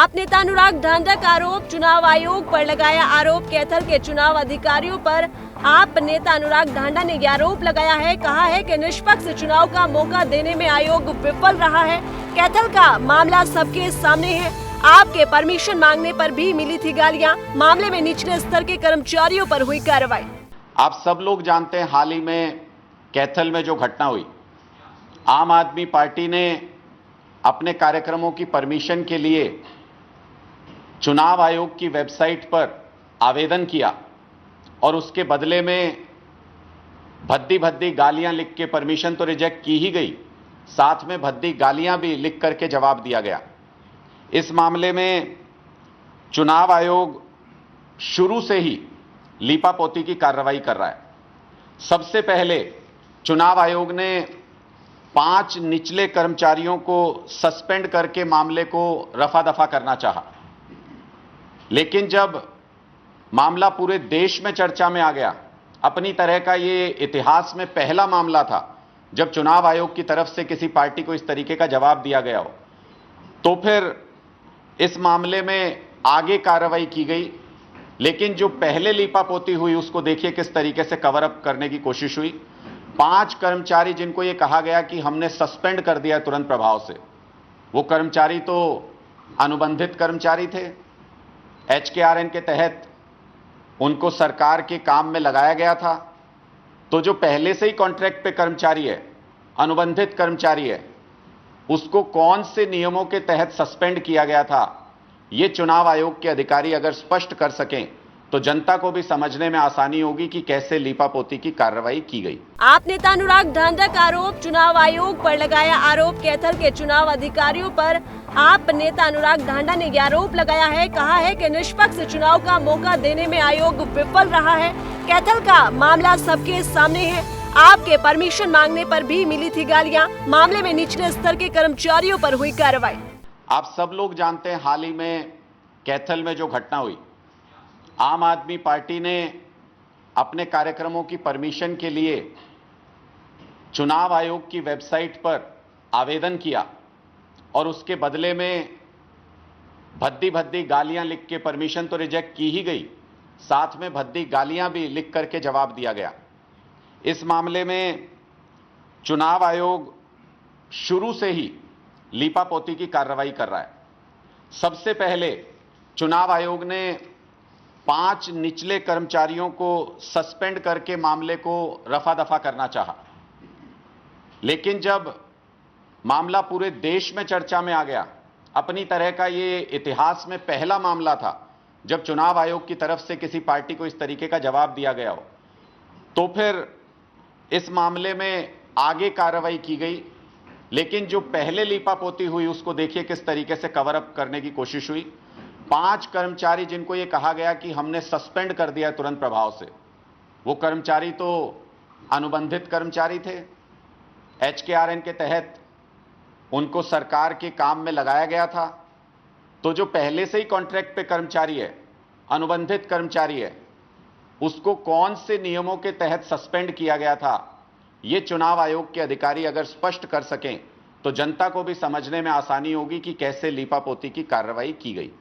आप नेता अनुराग ढांढा का आरोप, चुनाव आयोग पर लगाया आरोप। कैथल के चुनाव अधिकारियों पर आप नेता अनुराग ढांढा ने यह आरोप लगाया है। कहा है कि निष्पक्ष चुनाव का मौका देने में आयोग विफल रहा है। कैथल का मामला सबके सामने है। आपके परमिशन मांगने पर भी मिली थी गालियां। मामले में निचले स्तर के कर्मचारियों पर हुई कार्रवाई। आप सब लोग जानते हैं, हाल ही में कैथल में जो घटना हुई, आम आदमी पार्टी ने अपने कार्यक्रमों की परमिशन के लिए चुनाव आयोग की वेबसाइट पर आवेदन किया और उसके बदले में भद्दी भद्दी गालियां लिख के परमिशन तो रिजेक्ट की ही गई, साथ में भद्दी गालियां भी लिख करके जवाब दिया गया। इस मामले में चुनाव आयोग शुरू से ही लीपापोती की कार्रवाई कर रहा है। सबसे पहले चुनाव आयोग ने 5 निचले कर्मचारियों को सस्पेंड करके मामले को रफा दफा करना चाहा, लेकिन जब मामला पूरे देश में चर्चा में आ गया, अपनी तरह का ये इतिहास में पहला मामला था जब चुनाव आयोग की तरफ से किसी पार्टी को इस तरीके का जवाब दिया गया हो, तो फिर इस मामले में आगे कार्रवाई की गई। लेकिन जो पहले लीपापोती हुई उसको देखिए किस तरीके से कवर अप करने की कोशिश हुई। 5 कर्मचारी जिनको यह कहा गया कि हमने सस्पेंड कर दिया तुरंत प्रभाव से, वो कर्मचारी तो अनुबंधित कर्मचारी थे। HKRN के तहत उनको सरकार के काम में लगाया गया था। तो जो पहले से ही कॉन्ट्रैक्ट पे कर्मचारी है, अनुबंधित कर्मचारी है, उसको कौन से नियमों के तहत सस्पेंड किया गया था, ये चुनाव आयोग के अधिकारी अगर स्पष्ट कर सकें तो जनता को भी समझने में आसानी होगी कि कैसे लीपापोती की कार्रवाई की गई। आप नेता अनुराग ढांढा का आरोप, चुनाव आयोग पर लगाया आरोप। कैथल के चुनाव अधिकारियों पर आप नेता अनुराग ढांढा ने यह आरोप लगाया है। कहा है कि निष्पक्ष चुनाव का मौका देने में आयोग विफल रहा है। कैथल का मामला सबके सामने है। आपके परमिशन मांगने पर भी मिली थी गालियां। मामले में निचले स्तर के कर्मचारियों पर हुई कार्रवाई। आप सब लोग जानते हैं, हाल ही में कैथल में जो घटना हुई, आम आदमी पार्टी ने अपने कार्यक्रमों की परमिशन के लिए चुनाव आयोग की वेबसाइट पर आवेदन किया और उसके बदले में भद्दी भद्दी गालियां लिख के परमिशन तो रिजेक्ट की ही गई, साथ में भद्दी गालियां भी लिख करके जवाब दिया गया। इस मामले में चुनाव आयोग शुरू से ही लीपापोती की कार्रवाई कर रहा है। सबसे पहले चुनाव आयोग ने 5 निचले कर्मचारियों को सस्पेंड करके मामले को रफा दफा करना चाहा, लेकिन जब मामला पूरे देश में चर्चा में आ गया, अपनी तरह का ये इतिहास में पहला मामला था जब चुनाव आयोग की तरफ से किसी पार्टी को इस तरीके का जवाब दिया गया हो, तो फिर इस मामले में आगे कार्रवाई की गई। लेकिन जो पहले लीपापोती हुई उसको देखिए किस तरीके से कवर अप करने की कोशिश हुई। 5 कर्मचारी जिनको यह कहा गया कि हमने सस्पेंड कर दिया तुरंत प्रभाव से, वो कर्मचारी तो अनुबंधित कर्मचारी थे। HKRN के तहत उनको सरकार के काम में लगाया गया था। तो जो पहले से ही कॉन्ट्रैक्ट पे कर्मचारी है, अनुबंधित कर्मचारी है, उसको कौन से नियमों के तहत सस्पेंड किया गया था, ये चुनाव आयोग के अधिकारी अगर स्पष्ट कर सकें तो जनता को भी समझने में आसानी होगी कि कैसे लीपापोती की कार्रवाई की गई।